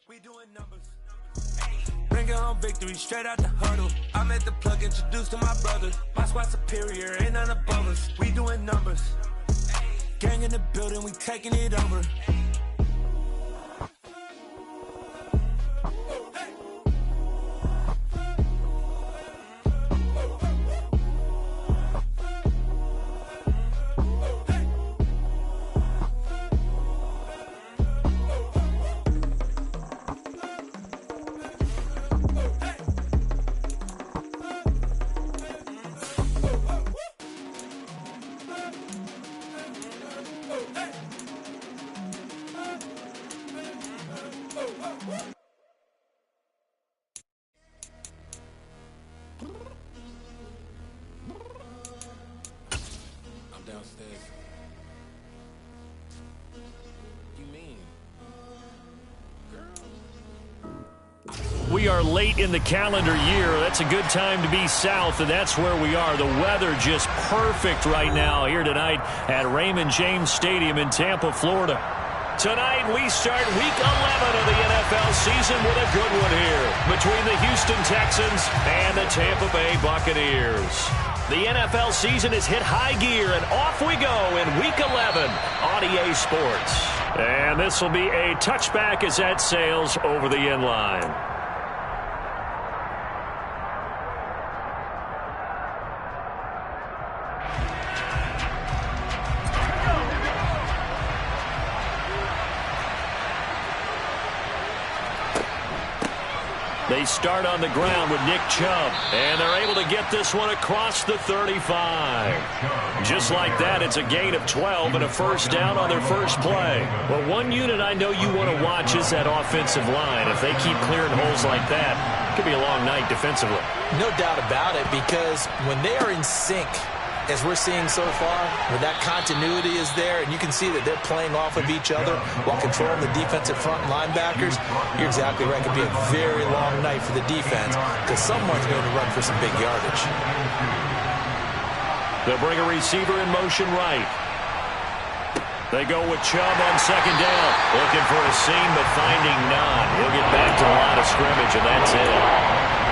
We doing numbers. Bringing home victory straight out the huddle. I'm at the plug, introduced to my brothers. My squad superior, ain't none above us. We doing numbers. Gang in the building, we taking it over. We are late in the calendar year. That's a good time to be south, and that's where we are. The weather just perfect right now here tonight at Raymond James Stadium in Tampa, Florida. Tonight we start Week 11 of the NFL season with a good one here between the Houston Texans and the Tampa Bay Buccaneers. The NFL season has hit high gear, and off we go in Week 11 on EA Sports. And this will be a touchback as that sails over the end line. They start on the ground with Nick Chubb, and they're able to get this one across the 35. Just like that, it's a gain of 12 and a first down on their first play. Well, one unit I know you want to watch is that offensive line. If they keep clearing holes like that, it could be a long night defensively. No doubt about it, because when they are in sync, as we're seeing so far, when that continuity is there, and you can see that they're playing off of each other while controlling the defensive front linebackers, you're exactly right. It could be a very long night for the defense because someone's going to run for some big yardage. They'll bring a receiver in motion right. They go with Chubb on second down. Looking for a seam, but finding none. He'll get back to the line of scrimmage, and that's it.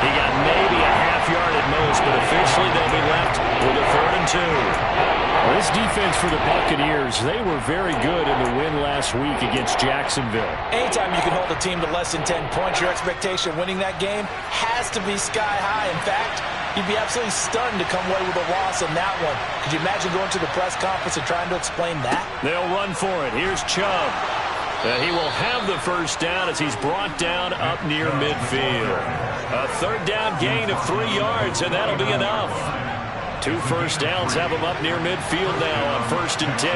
He got maybe a half yard at most, but officially they'll be left with a 3rd and 2. Well, this defense for the Buccaneers, they were very good in the win last week against Jacksonville. Anytime you can hold a team to less than 10 points, your expectation of winning that game has to be sky high. In fact, you'd be absolutely stunned to come away with a loss in that one. Could you imagine going to the press conference and trying to explain that? They'll run for it. Here's Chubb. He will have the first down as he's brought down up near midfield. A 3rd down gain of 3 yards, and that'll be enough. 2 first downs have him up near midfield now on 1st and 10.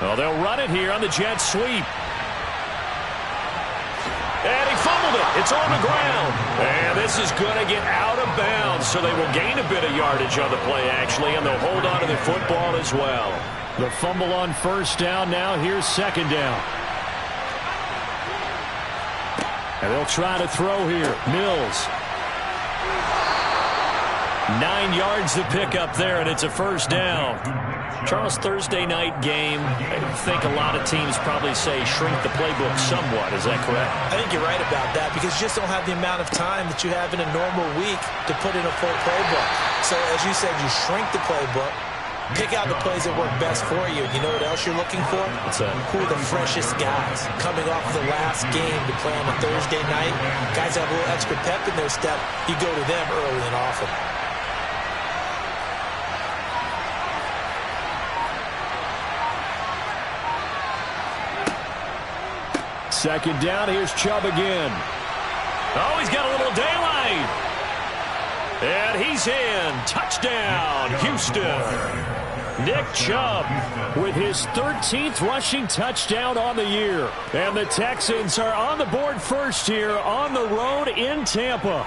Well, they'll run it here on the jet sweep. And he fumbled it. It's on the ground. And this is going to get out of bounds, so they will gain a bit of yardage on the play, actually, and they'll hold on to the football as well. The fumble on first down now. Here's second down. And they'll try to throw here. Mills. 9 yards to pick up there, and it's a first down. Charles, Thursday night game, I think a lot of teams probably say shrink the playbook somewhat. Is that correct? I think you're right about that because you just don't have the amount of time that you have in a normal week to put in a full playbook. So, as you said, you shrink the playbook, pick out the plays that work best for you. You know what else you're looking for? What's that? Who are the freshest guys coming off the last game to play on a Thursday night? Guys have a little extra pep in their step. You go to them early and often. Second down, here's Chubb again. Oh, he's got a little daylight. And he's in. Touchdown, Houston. Nick Chubb with his 13th rushing touchdown on the year. And the Texans are on the board first here on the road in Tampa.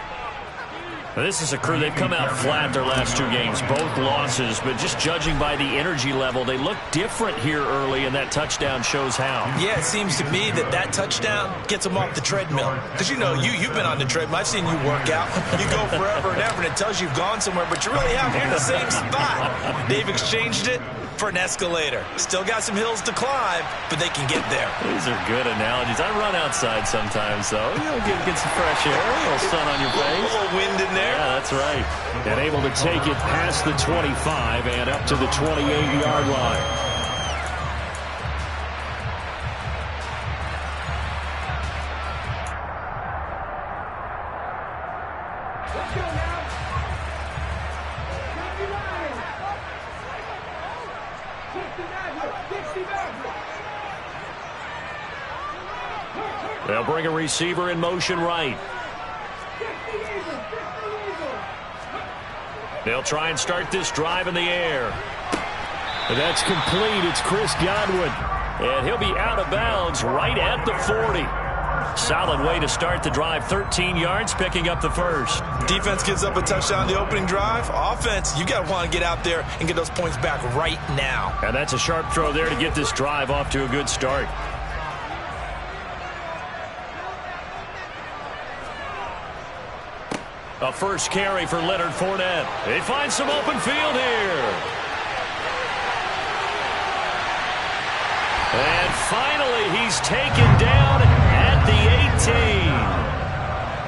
This is a crew, they've come out flat their last 2 games, both losses, but just judging by the energy level, they look different here early, and that touchdown shows how. Yeah, it seems to me that touchdown gets them off the treadmill. Because, you know, you've been on the treadmill. I've seen you work out. You go forever and ever, and it tells you you've gone somewhere, but you really haven't. You're in the same spot. They've exchanged it for an escalator. Still got some hills to climb, but they can get there. These are good analogies. I run outside sometimes, though. You'll get some fresh air, a little sun on your face. A little wind in there. Yeah, that's right. And able to take it past the 25 and up to the 28-yard line. They'll bring a receiver in motion right. They'll try and start this drive in the air. And that's complete. It's Chris Godwin. And he'll be out of bounds right at the 40. Solid way to start the drive. 13 yards, picking up the first. Defense gives up a touchdown the opening drive. Offense, you got to want to get out there and get those points back right now. And that's a sharp throw there to get this drive off to a good start. A first carry for Leonard Fournette. They find some open field here. And finally, he's taken down at the 18.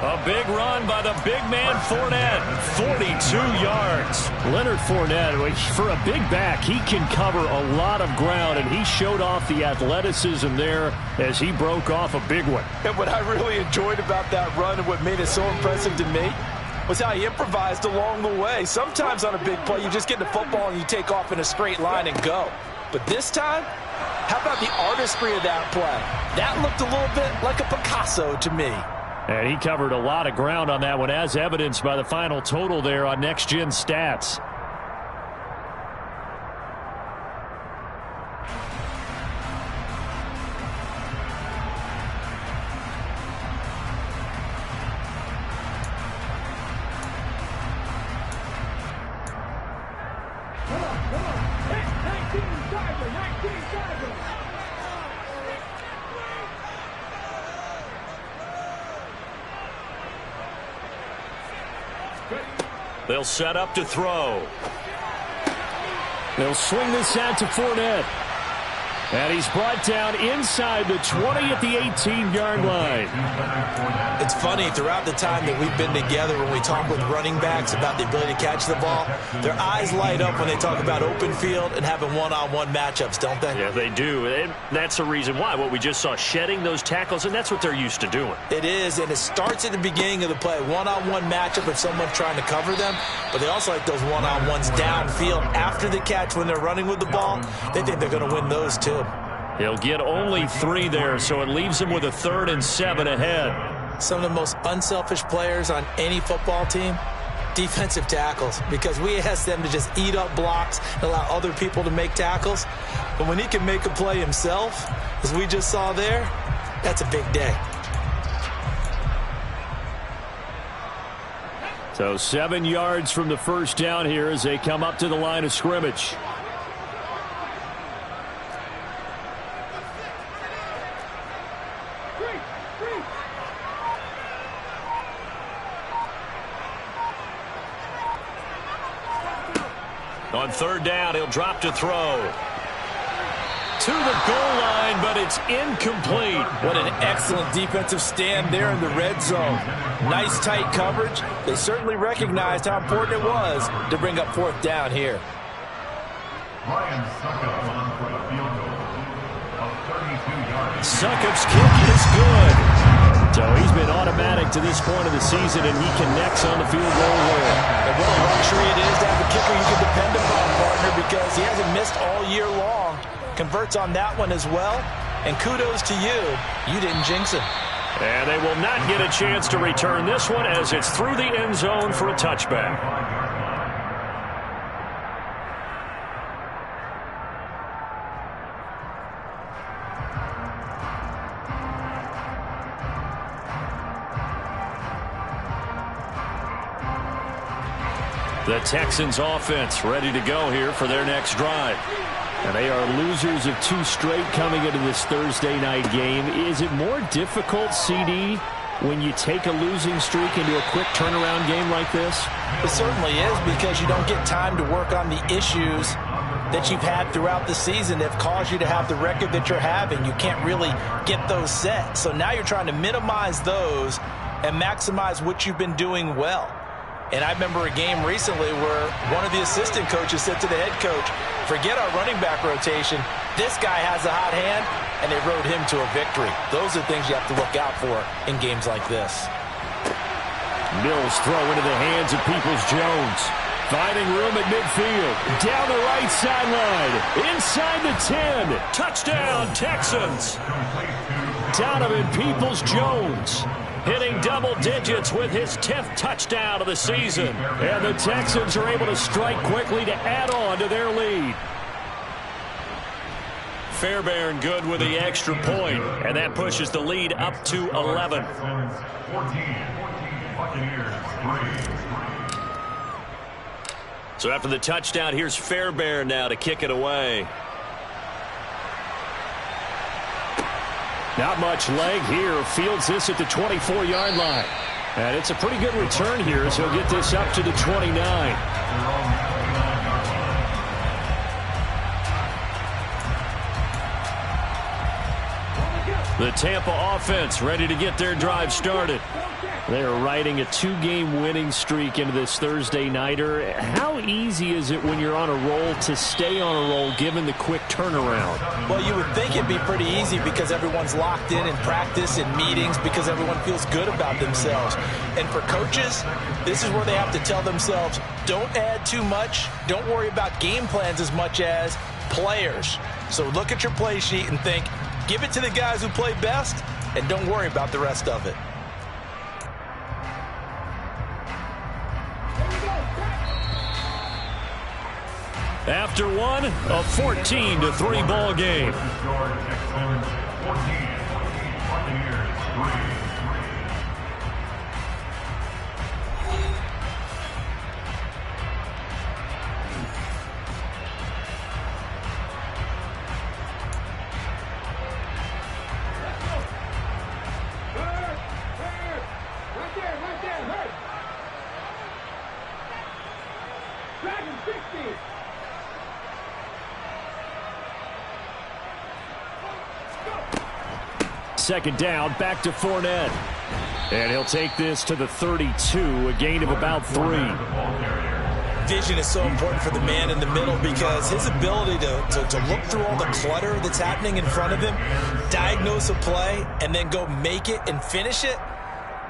A big run by the big man Fournette. 42 yards. Leonard Fournette, for a big back, he can cover a lot of ground, and he showed off the athleticism there as he broke off a big one. And what I really enjoyed about that run and what made it so impressive to me was how he improvised along the way. Sometimes on a big play, you just get the football and you take off in a straight line and go. But this time, how about the artistry of that play? That looked a little bit like a Picasso to me. And he covered a lot of ground on that one, as evidenced by the final total there on Next Gen Stats. They'll set up to throw. They'll swing this out to Fournette. And he's brought down inside the 20 at the 18-yard line. It's funny, throughout the time that we've been together, when we talk with running backs about the ability to catch the ball, their eyes light up when they talk about open field and having one-on-one matchups, don't they? Yeah, they do. And that's the reason why. What we just saw, shedding those tackles, and that's what they're used to doing. It is, and it starts at the beginning of the play. One-on-one matchup if someone's trying to cover them, but they also like those one-on-ones downfield after the catch when they're running with the ball. They think they're going to win those too. He'll get only 3 there, so it leaves him with a 3rd and 7 ahead. Some of the most unselfish players on any football team, defensive tackles, because we ask them to just eat up blocks and allow other people to make tackles. But when he can make a play himself, as we just saw there, that's a big day. So 7 yards from the first down here as they come up to the line of scrimmage. On 3rd down, he'll drop to throw. To the goal line, but it's incomplete. What an excellent defensive stand there in the red zone. Nice tight coverage. They certainly recognized how important it was to bring up 4th down here. Succop's kick is good. So he's been automatic to this point of the season, and he connects on the field goal there. And what a luxury it is to have a kicker you can depend upon, partner, because he hasn't missed all year long. Converts on that one as well. And kudos to you. You didn't jinx him. And they will not get a chance to return this one as it's through the end zone for a touchback. The Texans offense ready to go here for their next drive. And they are losers of 2 straight coming into this Thursday night game. Is it more difficult, CD, when you take a losing streak into a quick turnaround game like this? It certainly is, because you don't get time to work on the issues that you've had throughout the season that have caused you to have the record that you're having. You can't really get those set. So now you're trying to minimize those and maximize what you've been doing well. And I remember a game recently where one of the assistant coaches said to the head coach, forget our running back rotation. This guy has a hot hand, and they rode him to a victory. Those are things you have to look out for in games like this. Mills throw into the hands of Peoples-Jones. Finding room at midfield. Down the right sideline. Inside the 10. Touchdown, Texans. Donovan Peoples-Jones hitting double digits with his 10th touchdown of the season. And the Texans are able to strike quickly to add on to their lead. Fairbairn good with the extra point, and that pushes the lead up to 11. So after the touchdown, here's Fairbairn now to kick it away. Not much leg here. Fields this at the 24-yard line. And it's a pretty good return here as he'll get this up to the 29. The Tampa offense ready to get their drive started. They are riding a 2-game winning streak into this Thursday nighter. How easy is it when you're on a roll to stay on a roll given the quick turnaround? Well, you would think it'd be pretty easy because everyone's locked in practice and meetings, because everyone feels good about themselves. And for coaches, this is where they have to tell themselves, don't add too much. Don't worry about game plans as much as players. So look at your play sheet and think, give it to the guys who play best, and don't worry about the rest of it. After one, a 14-3 ball game. Second down, back to Fournette. And he'll take this to the 32, a gain of about 3. Vision is so important for the man in the middle, because his ability to look through all the clutter that's happening in front of him, diagnose a play, and then go make it and finish it,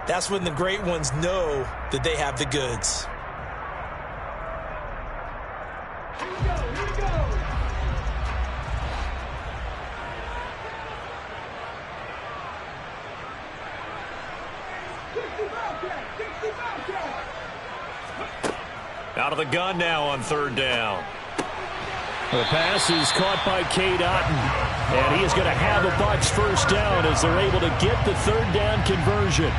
that's when the great ones know that they have the goods. Out of the gun now on third down. The pass is caught by Cade Otton, and he is going to have a Bucs first down as they're able to get the third down conversion.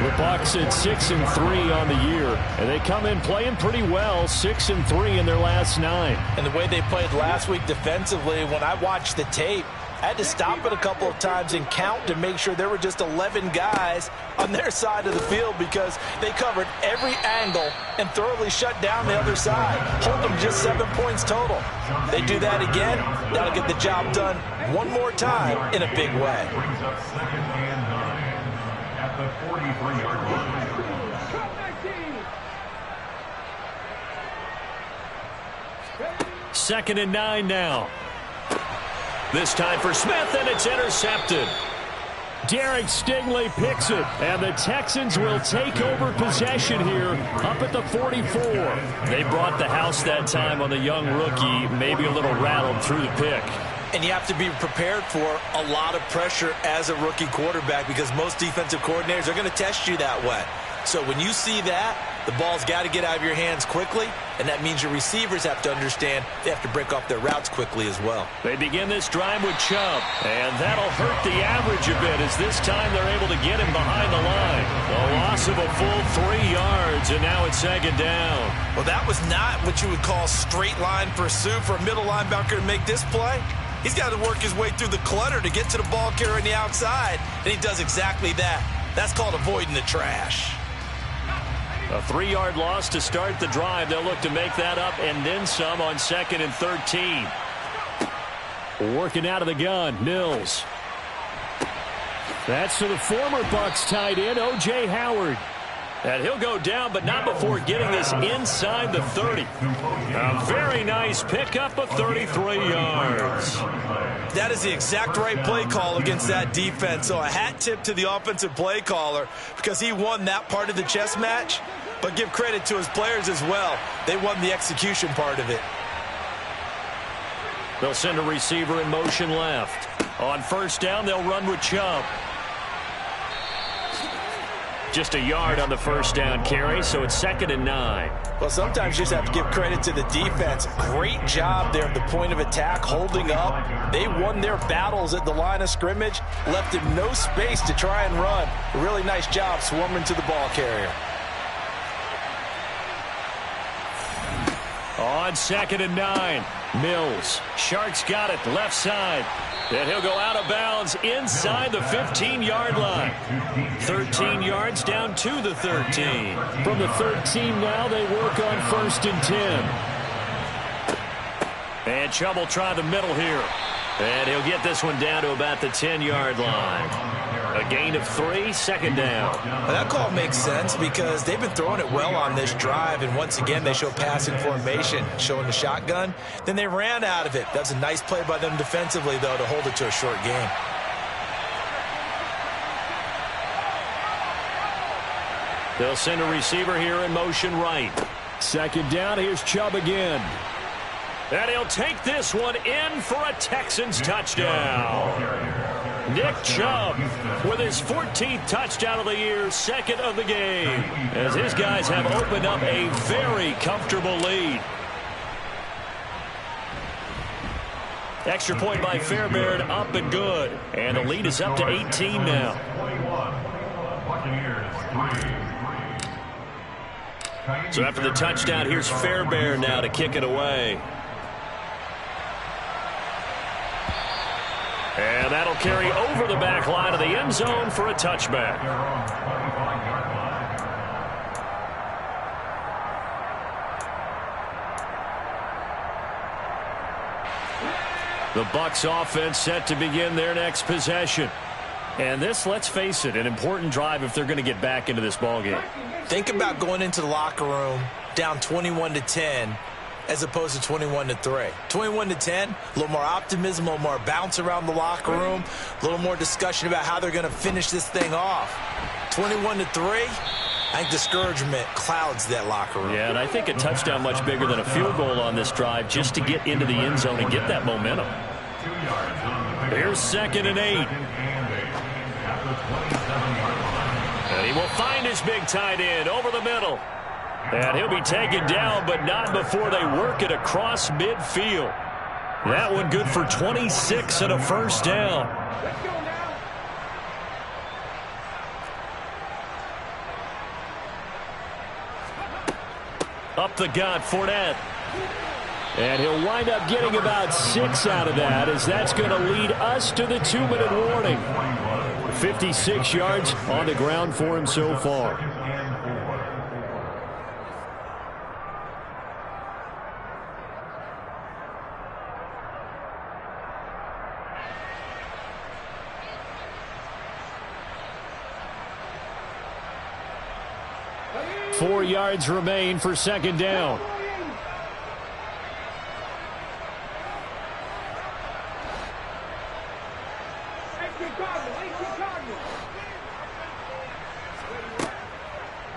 The Bucs at 6-3 on the year, and they come in playing pretty well, 6-3 in their last 9. And the way they played last week defensively, when I watched the tape, I had to stop it a couple of times and count to make sure there were just 11 guys on their side of the field, because they covered every angle and thoroughly shut down the other side, hold them just 7 points total. They do that again, that'll get the job done one more time in a big way. Second and 9 now. This time for Smith, and it's intercepted. Derek Stingley picks it, and the Texans will take over possession here up at the 44. They brought the house that time on the young rookie, maybe a little rattled through the pick. And you have to be prepared for a lot of pressure as a rookie quarterback, because most defensive coordinators are going to test you that way. So when you see that, The ball's got to get out of your hands quickly, and that means your receivers have to understand they have to break off their routes quickly as well. They begin this drive with Chubb, and that'll hurt the average a bit as this time they're able to get him behind the line. A loss of a full 3 yards, and now it's second down. Well, that was not what you would call straight line pursuit for a middle linebacker to make this play. He's got to work his way through the clutter to get to the ball carrier on the outside, and he does exactly that. That's called avoiding the trash. A 3-yard loss to start the drive. They'll look to make that up and then some on 2nd and 13. Working out of the gun, Mills. That's to the former Bucs tight end, O.J. Howard. And he'll go down, but not before getting this inside the 30. A very nice pickup of 33 yards. That is the exact right play call against that defense. So a hat tip to the offensive play caller because he won that part of the chess match. But give credit to his players as well. They won the execution part of it. They'll send a receiver in motion left. On 1st down, they'll run with Chubb. Just a yard on the 1st down carry, so it's 2nd and 9. Well, sometimes you just have to give credit to the defense. Great job there at the point of attack, holding up. They won their battles at the line of scrimmage, left him no space to try and run. A really nice job swarming to the ball carrier. On 2nd and 9, Mills. Sharks got it, left side. And he'll go out of bounds inside the 15-yard line. 13 yards down to the 13. From the 13 now, they work on 1st and 10. And Chubb will try the middle here. And he'll get this one down to about the 10-yard line. A gain of 3, 2nd down. Well, that call makes sense because they've been throwing it well on this drive, and once again they show passing formation, showing the shotgun. Then they ran out of it. That's a nice play by them defensively, though, to hold it to a short gain. They'll send a receiver here in motion right. 2nd down, here's Chubb again. And he'll take this one in for a Texans touchdown. Nick Chubb with his 14th touchdown of the year, 2nd of the game, as his guys have opened up a very comfortable lead. Extra point by Fairbairn, up and good. And the lead is up to 18 now. So after the touchdown, here's Fairbairn now to kick it away. And that'll carry over the back line of the end zone for a touchback. The Bucs offense set to begin their next possession. And this, let's face it, an important drive if they're going to get back into this ballgame. Think about going into the locker room down 21-10 as opposed to 21-3. 21-10, a little more optimism, a little more bounce around the locker room, a little more discussion about how they're going to finish this thing off. 21-3, I think discouragement clouds that locker room. Yeah, and I think a touchdown much bigger than a field goal on this drive just to get into the end zone and get that momentum. Here's 2nd and 8. And he will find his big tight end over the middle. And he'll be taken down, but not before they work it across midfield. That one good for 26 and a 1st down. Up the gut, Fournette. And he'll wind up getting about 6 out of that, as that's going to lead us to the 2-minute warning. 56 yards on the ground for him so far. Four yards remain for 2nd down.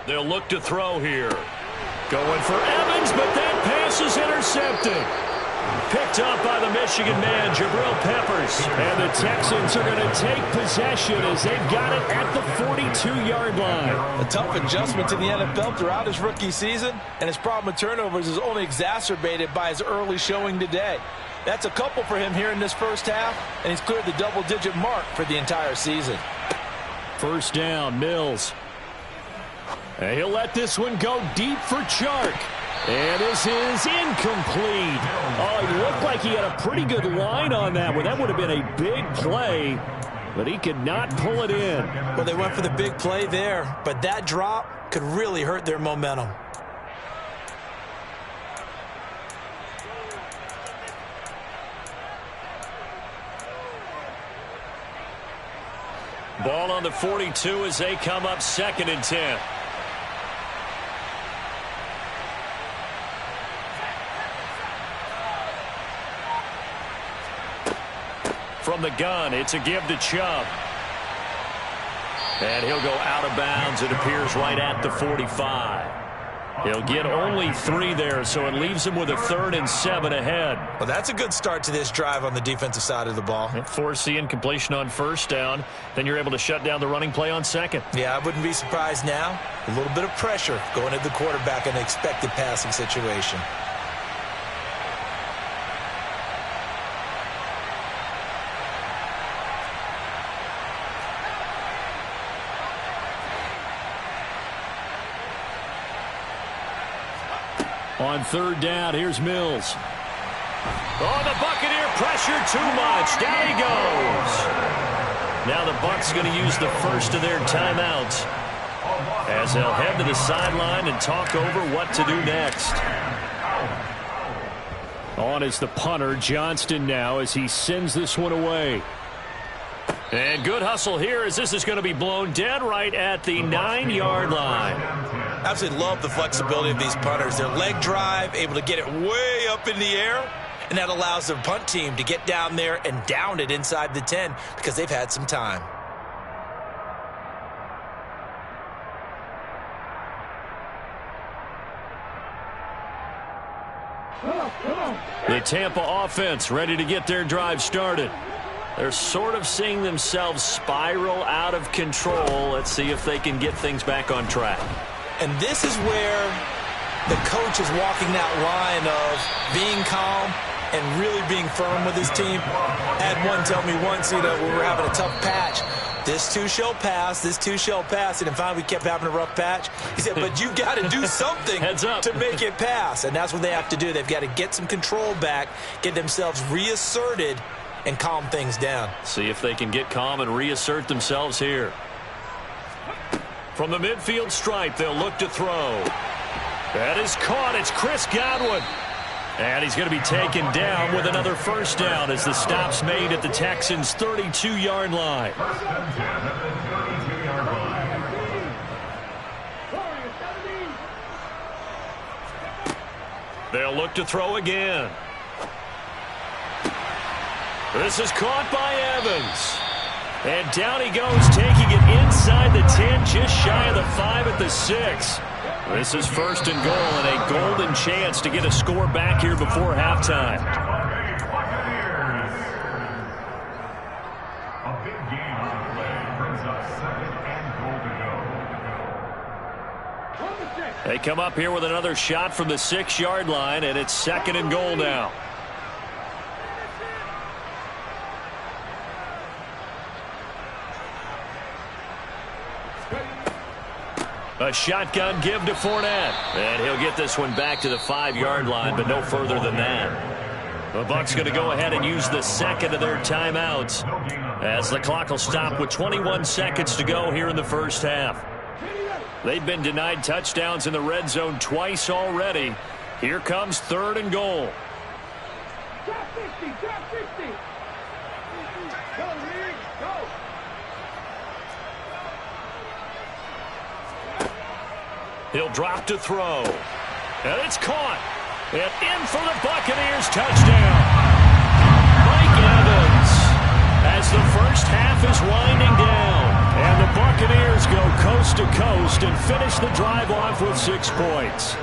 They'll look to throw here. Going for Evans, but that pass is intercepted. Picked up by the Michigan man, Jabril Peppers. And the Texans are going to take possession as they've got it at the 42-yard line. A tough adjustment to the NFL throughout his rookie season, and his problem with turnovers is only exacerbated by his early showing today. That's a couple for him here in this first half, and he's cleared the double-digit mark for the entire season. First down, Mills. And he'll let this one go deep for Chark. And this is incomplete. Oh, it looked like he had a pretty good line on that one. That would have been a big play, but he could not pull it in. Well, they went for the big play there, but that drop could really hurt their momentum. Ball on the 42 as they come up 2nd and 10. From the gun, it's a give to Chubb. And he'll go out of bounds. It appears right at the 45. He'll get only 3 there, so it leaves him with a 3rd and 7 ahead. Well, that's a good start to this drive on the defensive side of the ball. Force the incompletion on first down. Then you're able to shut down the running play on second. Yeah, I wouldn't be surprised now. A little bit of pressure going at the quarterback in an expected passing situation. On 3rd down, here's Mills. Oh, the Buccaneer pressure too much. Down he goes. Now the Bucs going to use the first of their timeouts as they'll head to the sideline and talk over what to do next. On is the punter, Johnston, now as he sends this one away. And good hustle here as this is going to be blown dead right at the 9-yard line. Absolutely love the flexibility of these punters. Their leg drive, able to get it way up in the air, and that allows their punt team to get down there and down it inside the 10 because they've had some time. The Tampa offense ready to get their drive started. They're sort of seeing themselves spiral out of control. Let's see if they can get things back on track. And this is where the coach is walking that line of being calm and really being firm with his team. I had one tell me once, when we were having a tough patch, this too shall pass, this too shall pass. And finally we kept having a rough patch. He said, but you've got to do something to make it pass. And that's what they have to do. They've got to get some control back, get themselves reasserted, and calm things down. See if they can get calm and reassert themselves here. From the midfield stripe, they'll look to throw. That is caught. It's Chris Godwin. And he's going to be taken down with another first down as the stop's made at the Texans' 32-yard line. They'll look to throw again. This is caught by Evans. And down he goes, taking it inside the 10, just shy of the 5 at the 6. This is 1st and goal and a golden chance to get a score back here before halftime. They come up here with another shot from the 6-yard line, and it's 2nd and goal now. A shotgun give to Fournette. And he'll get this one back to the 5-yard line, but no further than that. The Bucs going to go ahead and use the 2nd of their timeouts as the clock will stop with 21 seconds to go here in the first half. They've been denied touchdowns in the red zone twice already. Here comes 3rd and goal. Drop 50, drop 50. Go, Reed, go. He'll drop to throw. And it's caught. And in for the Buccaneers touchdown. Mike Evans as the first half is winding down. And the Buccaneers go coast to coast and finish the drive off with 6 points.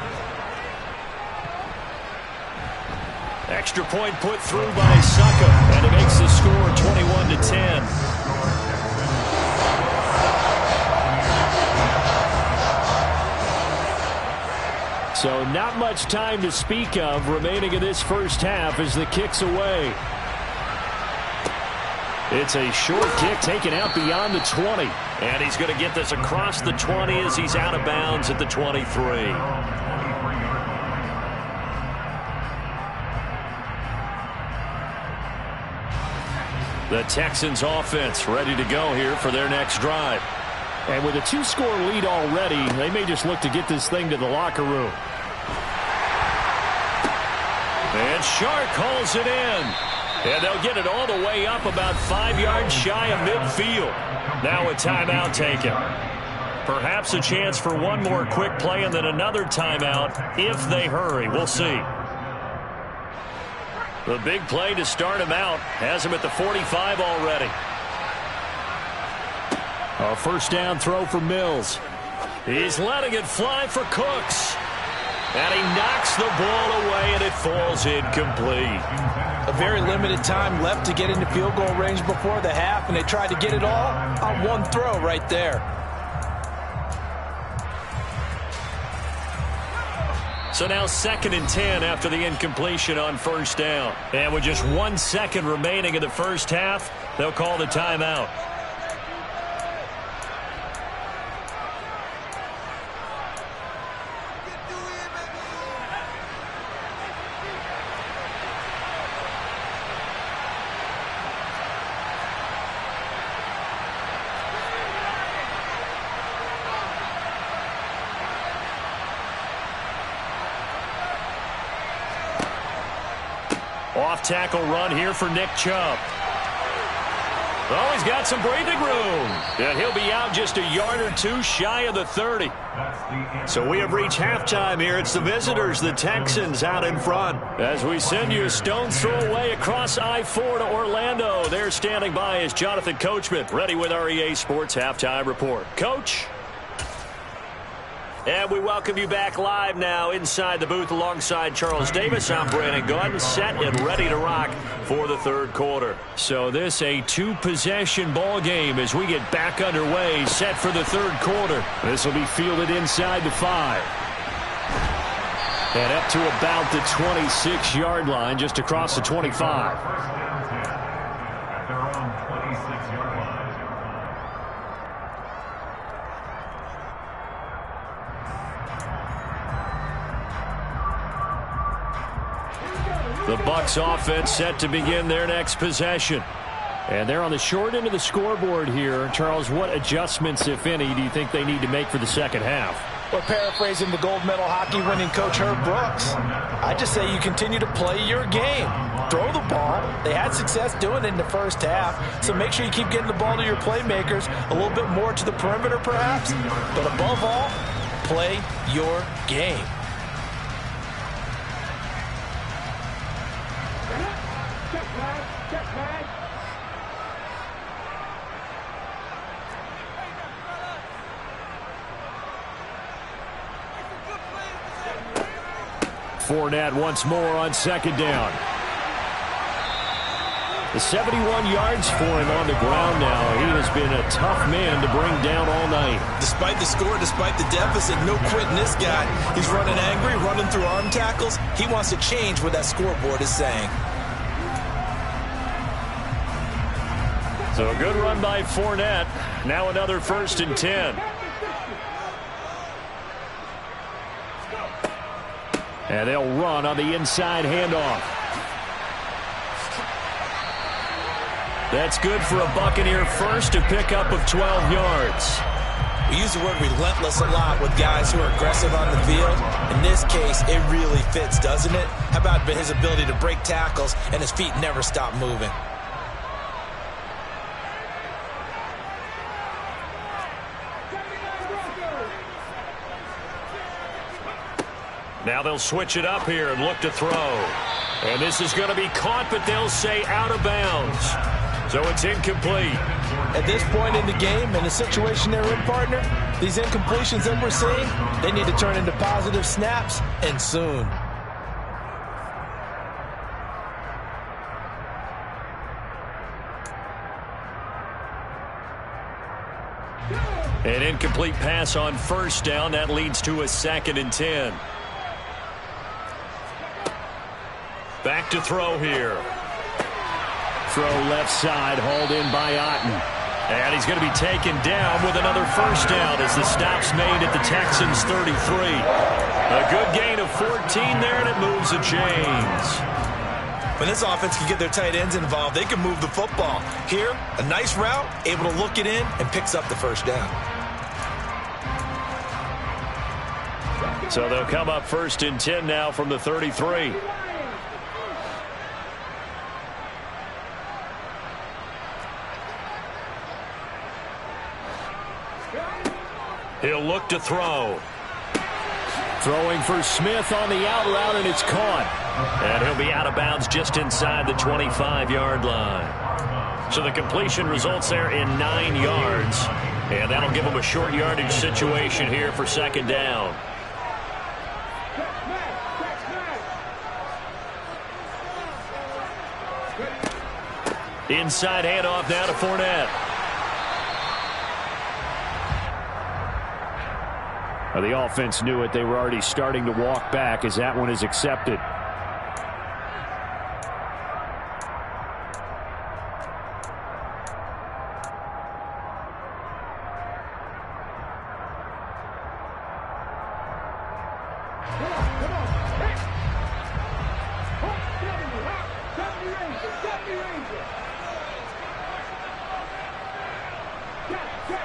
extra point put through by Succa, and it makes the score 21-10. So not much time to speak of remaining in this first half as the kick's away. It's a short kick taken out beyond the 20. And he's going to get this across the 20 as he's out of bounds at the 23. The Texans offense ready to go here for their next drive. And with a 2-score lead already, they may just look to get this thing to the locker room. And Shark hauls it in. And they'll get it all the way up about 5 yards shy of midfield. Now a timeout taken. Perhaps a chance for one more quick play and then another timeout if they hurry. We'll see. The big play to start him out has him at the 45 already. A first down throw for Mills. He's letting it fly for Cooks. And he knocks the ball away, and it falls incomplete. A very limited time left to get into field goal range before the half, and they tried to get it all on one throw right there. So now 2nd and 10 after the incompletion on first down. And with just 1 second remaining in the first half, they'll call the timeout. Off-tackle run here for Nick Chubb. Oh, he's got some breathing room. And he'll be out just a yard or two shy of the 30. So we have reached halftime here. It's the visitors, the Texans, out in front. As we send you a stone's throw away across I-4 to Orlando. There standing by is Jonathan Coachman, ready with our EA Sports Halftime Report. Coach? And we welcome you back live now inside the booth alongside Charles Davis. I'm Brandon Gordon, set and ready to rock for the third quarter. So this a 2-possession ball game as we get back underway, set for the third quarter. This will be fielded inside the 5. And up to about the 26-yard line, just across the 25. The Bucs offense set to begin their next possession. And they're on the short end of the scoreboard here. Charles, what adjustments, if any, do you think they need to make for the second half? Well, paraphrasing the gold medal hockey winning coach Herb Brooks, I just say you continue to play your game. Throw the ball. They had success doing it in the first half, so make sure you keep getting the ball to your playmakers, a little bit more to the perimeter perhaps, but above all, play your game. Fournette once more on second down. The 71 yards for him on the ground now. He has been a tough man to bring down all night. Despite the score, despite the deficit, no quitting this guy. He's running angry, running through arm tackles. He wants to change what that scoreboard is saying. So a good run by Fournette. Now another 1st and 10. And they'll run on the inside handoff. That's good for a Buccaneer first to pick up of 12 yards. We use the word relentless a lot with guys who are aggressive on the field. In this case, it really fits, doesn't it? How about his ability to break tackles and his feet never stop moving? Now they'll switch it up here and look to throw. And this is going to be caught, but they'll say out of bounds. So it's incomplete. At this point in the game, in the situation they're in, partner, these incompletions that we're seeing, they need to turn into positive snaps, and soon. An incomplete pass on first down. That leads to a 2nd and 10. Back to throw here. Throw left side, hauled in by Otten. And he's going to be taken down with another first down as the stop's made at the Texans' 33. A good gain of 14 there, and it moves the chains. When this offense can get their tight ends involved, they can move the football. Here, a nice route, able to look it in, and picks up the first down. So they'll come up 1st and 10 now from the 33. He'll look to throw. Throwing for Smith on the out route, and it's caught. And he'll be out of bounds just inside the 25-yard line. So the completion results there in 9 yards. And that'll give him a short yardage situation here for 2nd down. Inside handoff now to Fournette. Well, the offense knew it. They were already starting to walk back as that one is accepted.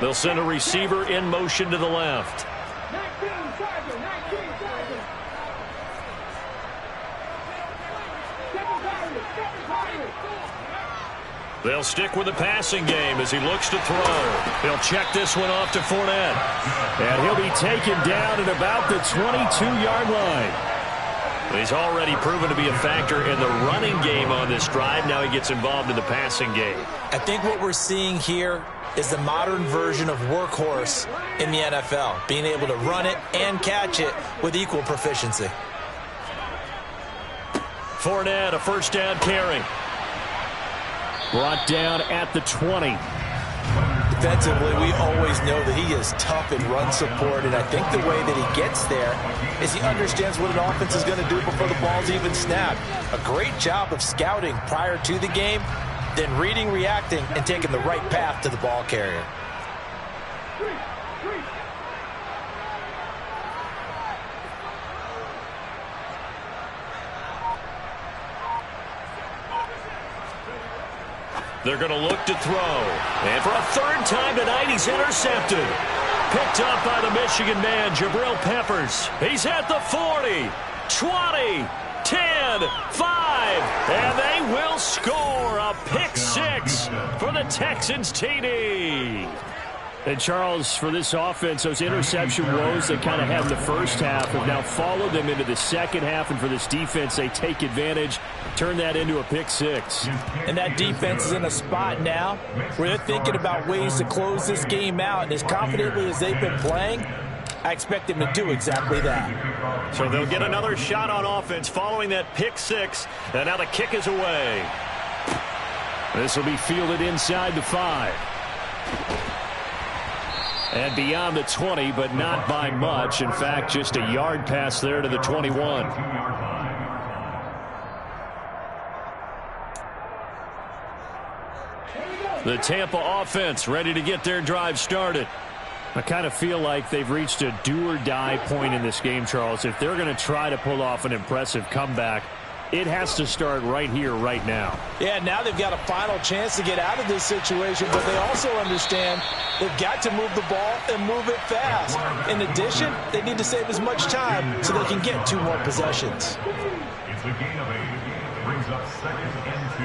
They'll send a receiver in motion to the left. They'll stick with the passing game as he looks to throw. He'll check this one off to Fournette. And he'll be taken down at about the 22-yard line. He's already proven to be a factor in the running game on this drive. Now he gets involved in the passing game. I think what we're seeing here is the modern version of workhorse in the NFL, being able to run it and catch it with equal proficiency. Fournette, a first down carry. Brought down at the 20. Defensively, we always know that he is tough in run support, and I think the way that he gets there is he understands what an offense is going to do before the ball's even snapped. A great job of scouting prior to the game, then reading, reacting, and taking the right path to the ball carrier. They're going to look to throw. And for a 3rd time tonight, he's intercepted. Picked up by the Michigan man, Jabril Peppers. He's at the 40, 20, 10, 5, and they will score a pick 6 for the Texans TD. And Charles, for this offense, those interception woes they kind of had in the first half have now followed them into the second half. And for this defense, they take advantage, turn that into a pick 6. And that defense is in a spot now where they're thinking about ways to close this game out. And as confidently as they've been playing, I expect them to do exactly that. So they'll get another shot on offense following that pick 6. And now the kick is away. This will be fielded inside the 5. And beyond the 20, but not by much. In fact, just a yard pass there to the 21. The Tampa offense ready to get their drive started. I kind of feel like they've reached a do-or-die point in this game, Charles. If they're going to try to pull off an impressive comeback, it has to start right here, right now. Yeah, now they've got a final chance to get out of this situation, but they also understand they've got to move the ball and move it fast. In addition, they need to save as much time so they can get 2 more possessions. It's a gain of 8. Brings up 2nd and 2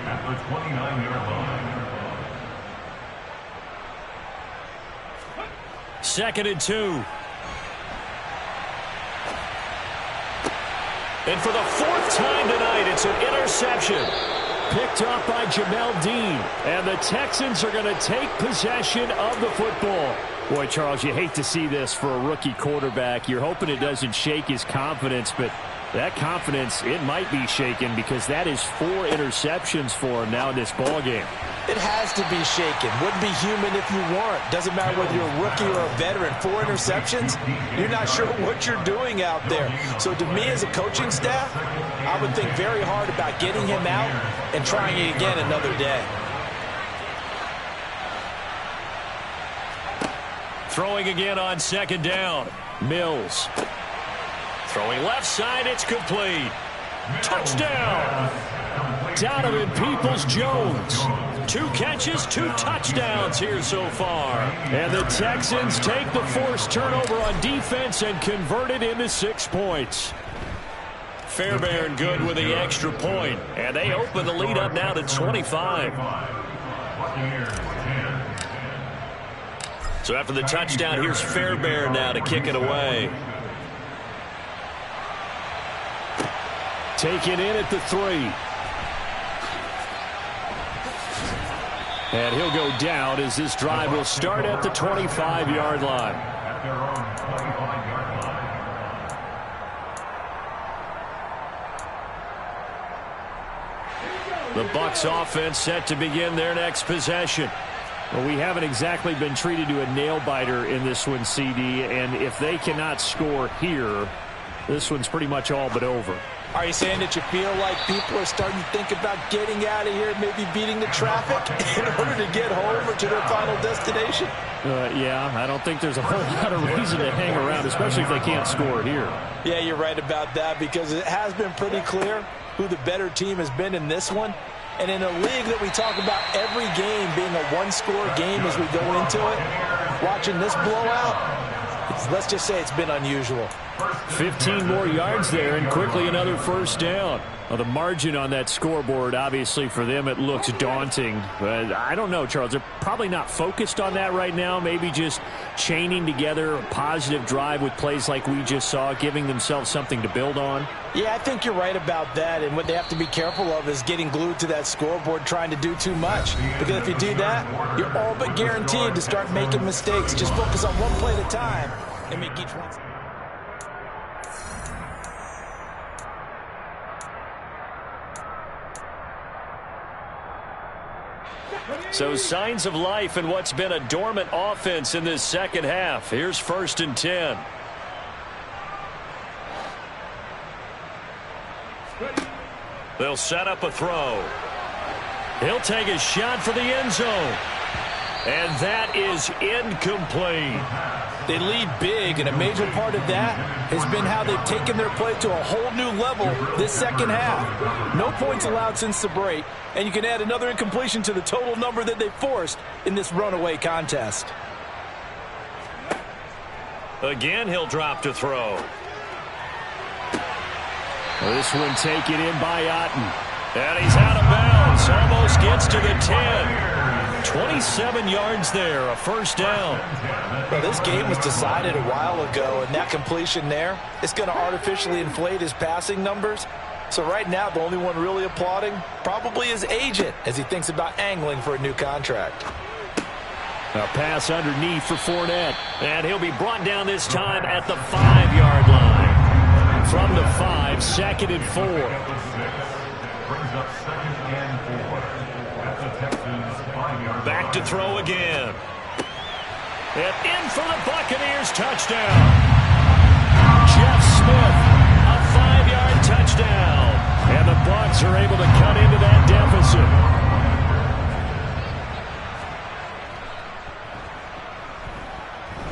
at the 29-yard line. 2nd and 2. And for the 4th time tonight, it's an interception. Picked up by Jamel Dean. And the Texans are going to take possession of the football. Boy, Charles, you hate to see this for a rookie quarterback. You're hoping it doesn't shake his confidence, but that confidence, it might be shaken because that is 4 interceptions for him now in this ballgame. It has to be shaken. Wouldn't be human if you weren't. Doesn't matter whether you're a rookie or a veteran. 4 interceptions, you're not sure what you're doing out there. So to me as a coaching staff, I would think very hard about getting him out and trying it again another day. Throwing again on second down. Mills. Throwing left side, it's complete. Touchdown! Donovan Peoples-Jones. 2 catches, 2 touchdowns here so far. And the Texans take the forced turnover on defense and convert it into 6 points. Fairbairn good with the extra point. And they open the lead up now to 25. So after the touchdown, here's Fairbairn now to kick it away. Taken in at the 3. And he'll go down as this drive will start at the 25-yard line. At their own 25-yard line. The Bucs offense set to begin their next possession. Well, we haven't exactly been treated to a nail-biter in this one, CD, and if they cannot score here, this one's pretty much all but over. Are you saying that you feel like people are starting to think about getting out of here, maybe beating the traffic in order to get home or to their final destination? Yeah, I don't think there's a whole lot of reason to hang around, especially if they can't score here. Yeah, you're right about that because it has been pretty clear who the better team has been in this one. And in a league that we talk about every game being a one-score game as we go into it, watching this blowout, let's just say it's been unusual. 15 more yards there and quickly another first down. Well, the margin on that scoreboard, obviously for them, it looks daunting. But I don't know, Charles. They're probably not focused on that right now. Maybe just chaining together a positive drive with plays like we just saw, giving themselves something to build on. Yeah, I think you're right about that. And what they have to be careful of is getting glued to that scoreboard trying to do too much. Because if you do that, you're all but guaranteed to start making mistakes. Just focus on one play at a time and make each one. So signs of life in what's been a dormant offense in this second half. Here's 1st and 10. They'll set up a throw. He'll take a shot for the end zone. And that is incomplete. They lead big, and a major part of that has been how they've taken their play to a whole new level this second half. No points allowed since the break, and you can add another incompletion to the total number that they forced in this runaway contest. Again, he'll drop to throw. This one taken in by Otten. And he's out of bounds. Almost gets to the 10. 27 yards there, a first down. Well, this game was decided a while ago, and that completion there is going to artificially inflate his passing numbers. So right now, the only one really applauding probably his agent as he thinks about angling for a new contract. A pass underneath for Fournette. And he'll be brought down this time at the 5-yard line. From the 5, 2nd and 4. Brings up 2nd and 4 at the Texans' 5-yard line. Back to throw again. And in for the Buccaneers, touchdown. Jeff Smith, a 5-yard touchdown. And the Bucs are able to cut into that deficit.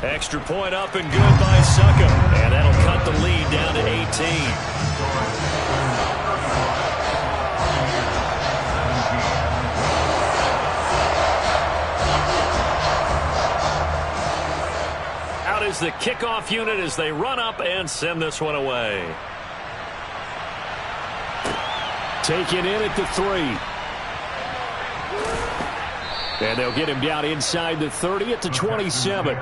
Extra point up and good by Suckup. And that'll cut the lead down to 18. Out is the kickoff unit as they run up and send this one away. Taken in at the 3. And they'll get him down inside the 30 at the 27.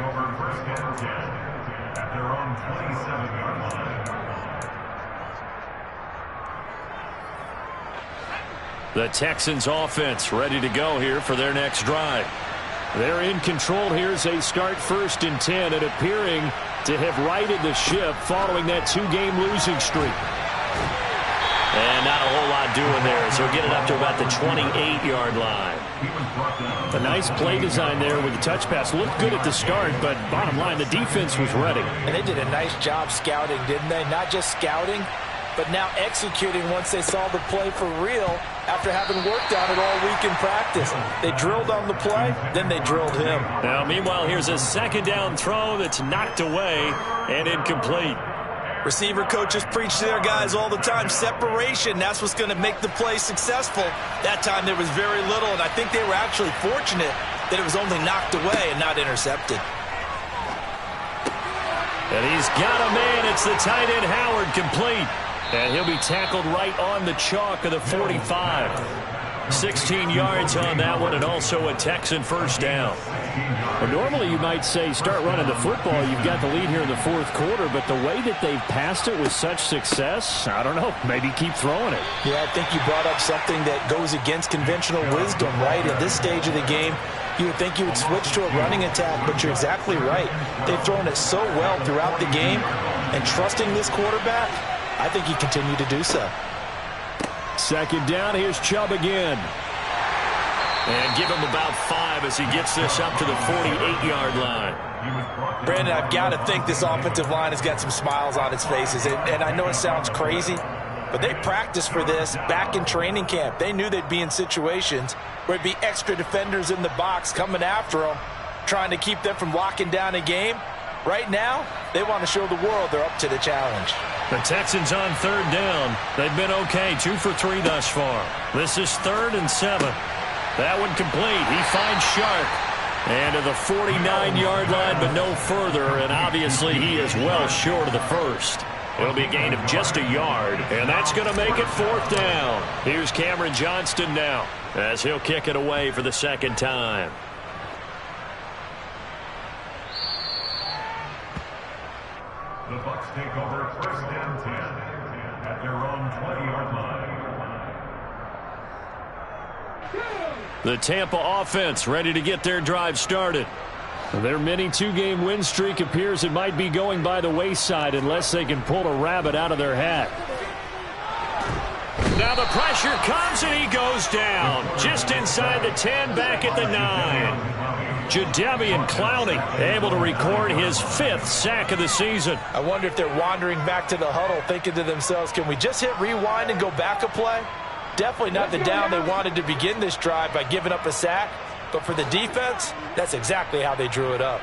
The Texans offense ready to go here for their next drive. They're in control here as they start 1st and 10 and appearing to have righted the ship following that 2-game losing streak. And not a whole lot doing there, so he'll get it up to about the 28-yard line. A nice play design there with the touch pass. Looked good at the start, but bottom line, the defense was ready. And they did a nice job scouting, didn't they? Not just scouting, but now executing once they saw the play for real after having worked on it all week in practice. They drilled on the play, then they drilled him. Now, meanwhile, here's a 2nd down throw that's knocked away and incomplete. Receiver coaches preach to their guys all the time. Separation, that's what's going to make the play successful. That time there was very little, and I think they were actually fortunate that it was only knocked away and not intercepted. And he's got a man. It's the tight end Howard, complete. And he'll be tackled right on the chalk of the 45. 16 yards on that one, and also a Texan 1st down. Well, normally you might say start running the football. You've got the lead here in the 4th quarter, but the way that they've passed it with such success, I don't know, maybe keep throwing it. Yeah, I think you brought up something that goes against conventional wisdom, right? At this stage of the game, you would think you would switch to a running attack, but you're exactly right. They've thrown it so well throughout the game, and trusting this quarterback, I think he continued to do so. 2nd down, here's Chubb again. And give him about 5 as he gets this up to the 48-yard line. Brandon, I've got to think this offensive line has got some smiles on its faces. And I know it sounds crazy, but they practiced for this back in training camp. They knew they'd be in situations where it'd be extra defenders in the box coming after them, trying to keep them from locking down a game. Right now, they want to show the world they're up to the challenge. The Texans on 3rd down. They've been okay, 2 for 3 thus far. This is 3rd and 7. That one complete. He finds Shark. And to the 49-yard line, but no further. And obviously he is well short of the 1st. It'll be a gain of just a yard. And that's going to make it 4th down. Here's Cameron Johnston now as he'll kick it away for the 2nd time. The Bucs take over 1st and 10 at their own 20-yard line. The Tampa offense ready to get their drive started. Their mini 2-game win streak appears it might be going by the wayside unless they can pull a rabbit out of their hat. Now the pressure comes and he goes down. Just inside the 10, back at the 9. Jadeveon Clowney able to record his 5th sack of the season. I wonder if they're wandering back to the huddle thinking to themselves, can we just hit rewind and go back a play? Definitely not the down they wanted to begin this drive by giving up a sack. But for the defense, that's exactly how they drew it up.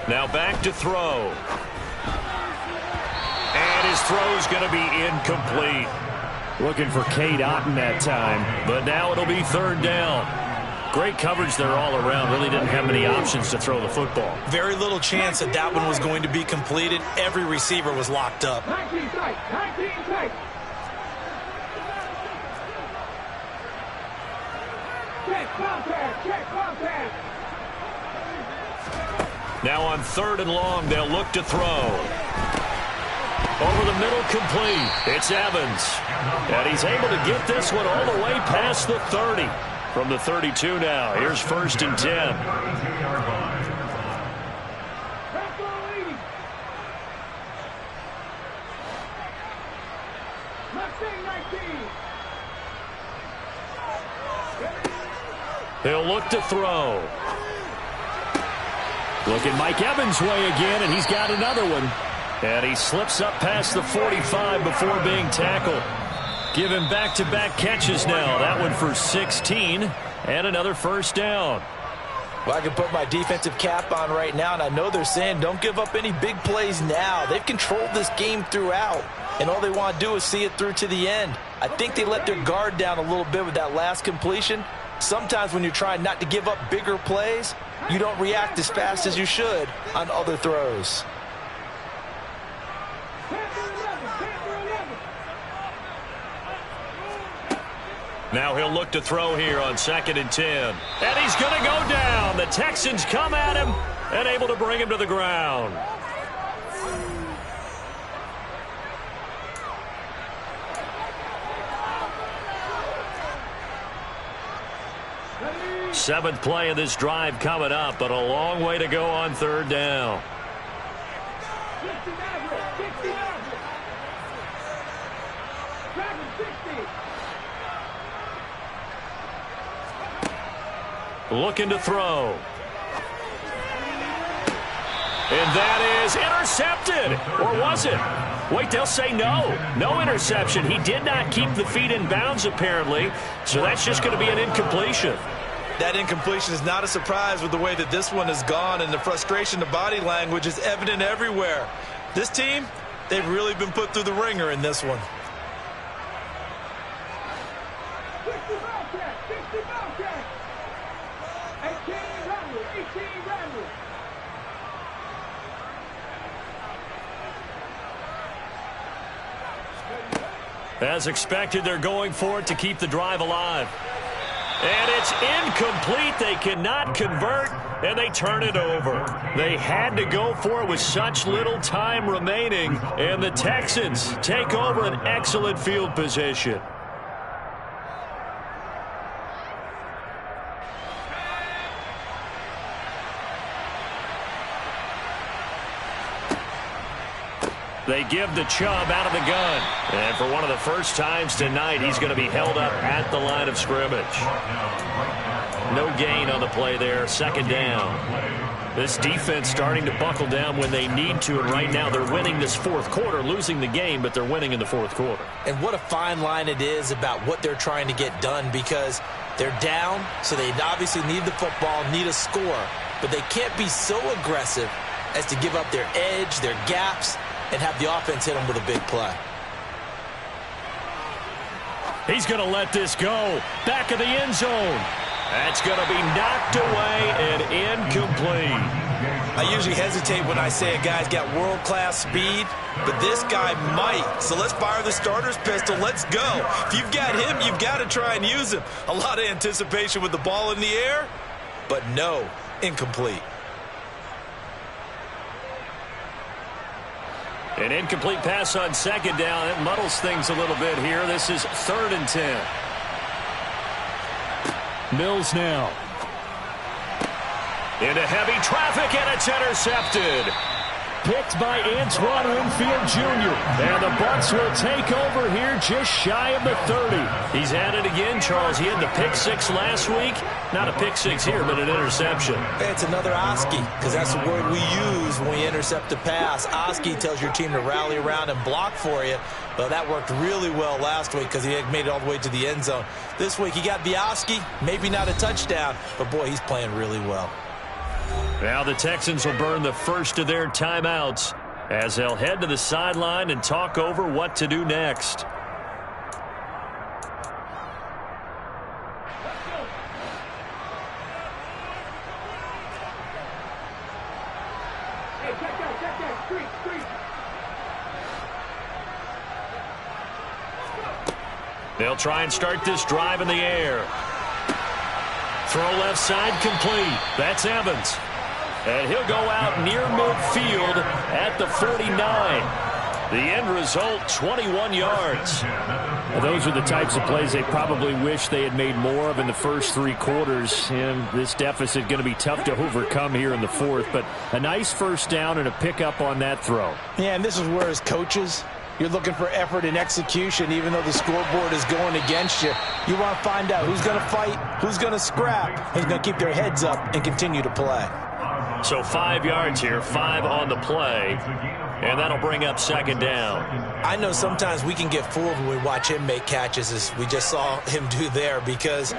Now back to throw. And his throw's going to be incomplete. Looking for Cade Otton that time. But now it'll be 3rd down. Great coverage there all around. Really didn't have many options to throw the football. Very little chance that that one was going to be completed. Every receiver was locked up. 19 tight. 19 tight. Check contact. Check contact. Now on 3rd and long, they'll look to throw. Over the middle, complete. It's Evans. And he's able to get this one all the way past the 30. From the 32 now, here's 1st and 10. He'll look to throw. Looking Mike Evans' way again, and he's got another one. And he slips up past the 45 before being tackled. Give him back-to-back catches now. That one for 16 and another 1st down. Well, I can put my defensive cap on right now, and I know they're saying don't give up any big plays now. They've controlled this game throughout, and all they want to do is see it through to the end. I think they let their guard down a little bit with that last completion. Sometimes when you're trying not to give up bigger plays, you don't react as fast as you should on other throws. Now he'll look to throw here on 2nd and 10. And he's going to go down. The Texans come at him and able to bring him to the ground. 7th play of this drive coming up, but a long way to go on 3rd down. 60. Looking to throw. And that is intercepted. Or was it? Wait, they'll say no. No interception. He did not keep the feet in bounds, apparently. So that's just going to be an incompletion. That incompletion is not a surprise with the way that this one has gone, and the frustration, the body language is evident everywhere. This team, they've really been put through the ringer in this one. As expected, they're going for it to keep the drive alive. And it's incomplete. They cannot convert, and they turn it over. They had to go for it with such little time remaining, and the Texans take over an excellent field position. They give the Chubb out of the gun. And for one of the first times tonight, he's going to be held up at the line of scrimmage. No gain on the play there. 2nd down. This defense starting to buckle down when they need to, and right now they're winning this 4th quarter, losing the game, but they're winning in the 4th quarter. And what a fine line it is about what they're trying to get done, because they're down, so they obviously need the football, need a score, but they can't be so aggressive as to give up their edge, their gaps, and have the offense hit them with a big play. He's going to let this go. Back of the end zone. That's going to be knocked away and incomplete. I usually hesitate when I say a guy's got world-class speed, but this guy might. So let's fire the starter's pistol. Let's go. If you've got him, you've got to try and use him. A lot of anticipation with the ball in the air, but no, incomplete. An incomplete pass on 2nd down. It muddles things a little bit here. This is 3rd and 10. Mills now. Into heavy traffic, and it's intercepted. Picked by Antoine Winfield Jr. And the Bucs will take over here just shy of the 30. He's at it again, Charles. He had the pick 6 last week. Not a pick 6 here, but an interception. Hey, it's another Oski, because that's the word we use when we intercept a pass. Oski tells your team to rally around and block for you. Well, that worked really well last week because he had made it all the way to the end zone. This week he got the Oski, maybe not a touchdown, but boy, he's playing really well. Now the Texans will burn the first of their timeouts as they'll head to the sideline and talk over what to do next. Hey, check that, street. They'll try and start this drive in the air. Throw left side complete. That's Evans. And he'll go out near midfield at the 49. The end result, 21 yards. Well, those are the types of plays they probably wish they had made more of in the first 3 quarters. And this deficit going to be tough to overcome here in the 4th. But a nice first down and a pickup on that throw. Yeah, and this is where, as coaches, you're looking for effort and execution. Even though the scoreboard is going against you, you want to find out who's going to fight, who's going to scrap, who's going to keep their heads up and continue to play. So 5 yards here, 5 on the play, and that'll bring up 2nd down. I know sometimes we can get fooled when we watch him make catches, as we just saw him do there, because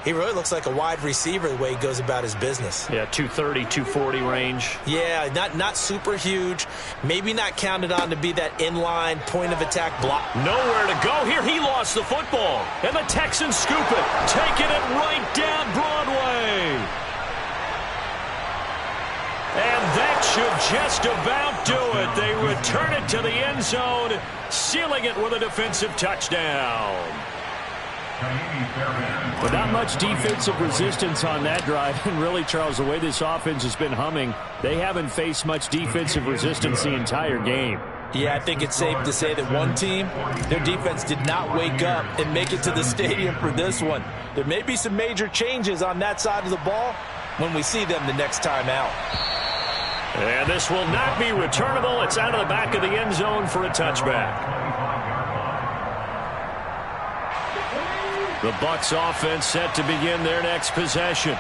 he really looks like a wide receiver the way he goes about his business. Yeah, 230, 240 range. Yeah, not super huge. Maybe not counted on to be that inline point of attack block. Nowhere to go here. He lost the football, and the Texans scoop it, taking it right down Broadway. And that should just about do it. They return it to the end zone, sealing it with a defensive touchdown. But not much defensive resistance on that drive. And really, Charles, the way this offense has been humming, they haven't faced much defensive resistance the entire game. Yeah, I think it's safe to say that one team, their defense did not wake up and make it to the stadium for this one. there may be some major changes on that side of the ball when we see them the next time out. And this will not be returnable. It's out of the back of the end zone for a touchback. The Bucs offense set to begin their next possession.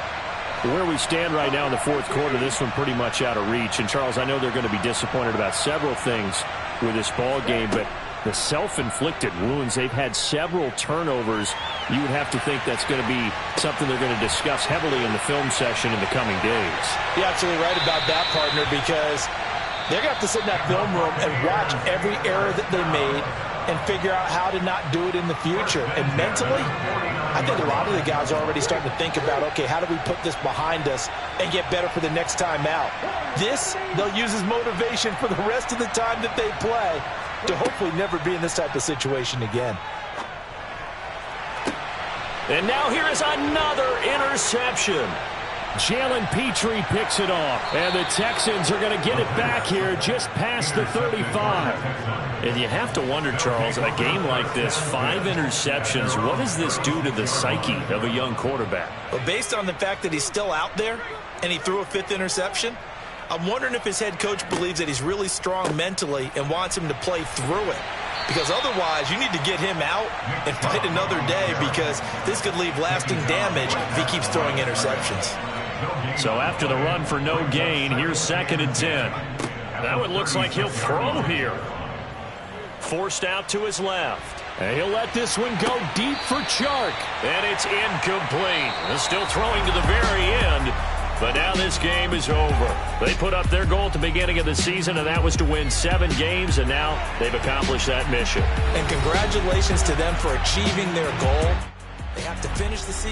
Where we stand right now in the fourth quarter, this one pretty much out of reach. And, Charles, I know they're going to be disappointed about several things with this ball game, but the self-inflicted wounds, they've had several turnovers. You would have to think that's going to be something they're going to discuss heavily in the film session in the coming days. You're absolutely right about that, partner, because they're going to have to sit in that film room and watch every error that they made and figure out how to not do it in the future. And mentally, I think a lot of the guys are already starting to think about, okay, how do we put this behind us and get better for the next time out? This, they'll use as motivation for the rest of the time that they play to hopefully never be in this type of situation again. And now here is another interception. Jalen Petrie picks it off. And the Texans are going to get it back here just past the 35. And you have to wonder, Charles, in a game like this, 5 interceptions, what does this do to the psyche of a young quarterback? Well, based on the fact that he's still out there and he threw a 5th interception, I'm wondering if his head coach believes that he's really strong mentally and wants him to play through it. Because otherwise, you need to get him out and fight another day, because this could leave lasting damage if he keeps throwing interceptions. So after the run for no gain, here's 2nd and 10. Now it looks like he'll throw here. Forced out to his left. And he'll let this one go deep for Chark. And it's incomplete. They're still throwing to the very end. But now this game is over. They put up their goal at the beginning of the season, and that was to win 7 games, and now they've accomplished that mission. And congratulations to them for achieving their goal. They have to finish the season.